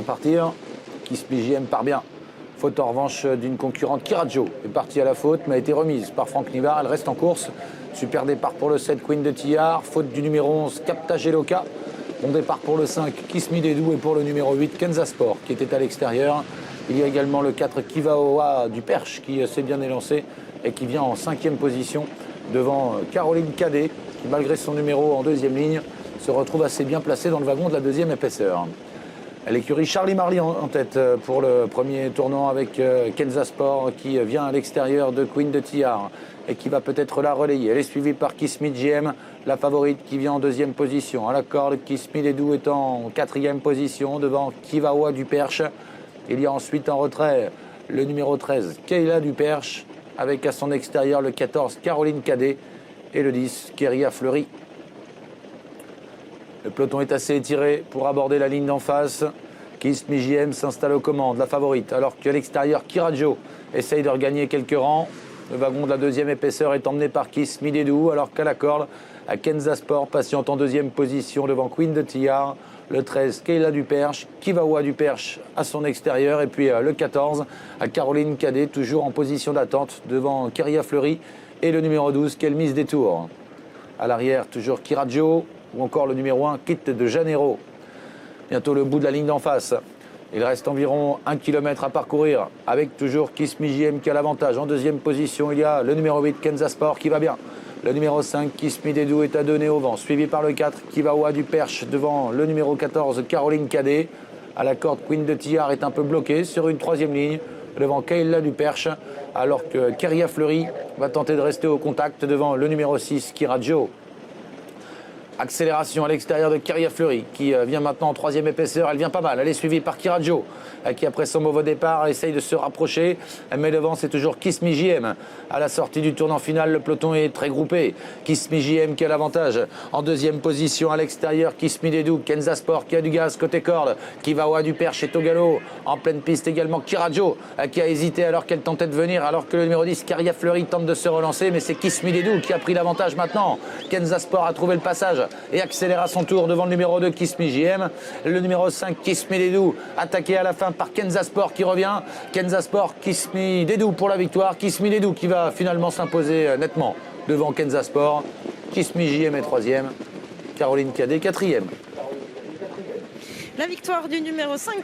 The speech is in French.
À partir, Kismi JM part bien. Faute en revanche d'une concurrente, Kirajo est partie à la faute, mais a été remise par Franck Nivard. Elle reste en course. Super départ pour le 7, Queen de Tillard. Faute du numéro 11, Capta Geloka. Bon départ pour le 5, Kismi Dedou. Et pour le numéro 8, Kenza Sport, qui était à l'extérieur. Il y a également le 4, Kivaoa du Perche, qui s'est bien élancé et qui vient en 5e position devant Caroline Cadet, qui malgré son numéro en 2e ligne, se retrouve assez bien placée dans le wagon de la 2e épaisseur. L'écurie Charlie Marley en tête pour le premier tournant avec Kenza Sport qui vient à l'extérieur de Queen de Tillard et qui va peut-être la relayer. Elle est suivie par Kismi JM, la favorite qui vient en 2e position. À la corde, Kismi Dedou est en 4e position devant Kivaoa du Perche. Il y a ensuite en retrait le numéro 13, Kayla du Perche, avec à son extérieur le 14, Caroline Cadet et le 10, Keria Fleury. Le peloton est assez étiré pour aborder la ligne d'en face. Kismi JM s'installe aux commandes, la favorite, alors qu'à l'extérieur, Kirajo essaye de regagner quelques rangs. Le wagon de la 2e épaisseur est emmené par Kismi Dedou, alors qu'à la corde, à Kenza Sport, patiente en 2e position devant Queen de Tillard. Le 13, Kayla du Perche, Kivaoa du Perche à son extérieur. Et puis le 14, à Caroline Cadet, toujours en position d'attente devant Keria Fleury. Et le numéro 12, Kelmis Détour. À l'arrière, toujours Kirajo, ou encore le numéro 1, Kit de Janeiro. Bientôt le bout de la ligne d'en face. Il reste environ 1 km à parcourir avec toujours Kismi JM qui a l'avantage. En 2e position, il y a le numéro 8, Kenza Sport qui va bien. Le numéro 5, Kismi Dedou est à donner au vent, suivi par le 4, Kivaoa du Perche devant le numéro 14, Caroline Cadet. À la corde, Queen de Tillard est un peu bloquée sur une 3e ligne devant Kayla du Perche, alors que Keria Fleury va tenter de rester au contact devant le numéro 6, Kirajo. Accélération à l'extérieur de Keria Fleury qui vient maintenant en 3e épaisseur. Elle vient pas mal. Elle est suivie par Kirajo qui après son mauvais départ essaye de se rapprocher. Mais devant c'est toujours Kismi JM. À la sortie du tournant final, le peloton est très groupé. Kismi JM qui a l'avantage. En 2e position à l'extérieur, Kismi Dedou, Kenza Sport qui a du gaz côté corde. Kivaoa du Perche est au galop. En pleine piste également Kirajo qui a hésité alors qu'elle tentait de venir. Alors que le numéro 10, Keria Fleury, tente de se relancer. Mais c'est Kismi Dedou qui a pris l'avantage maintenant. Kenza Sport a trouvé le passage et accélère à son tour devant le numéro 2 Kismi JM. Le numéro 5 Kismi Dedou attaqué à la fin par Kenza Sport qui revient. Kenza Sport, Kismi Dedou pour la victoire. Kismi Dedou qui va finalement s'imposer nettement devant Kenza Sport. Kismi JM est 3e. Caroline Cadet 4e. La victoire du numéro 5.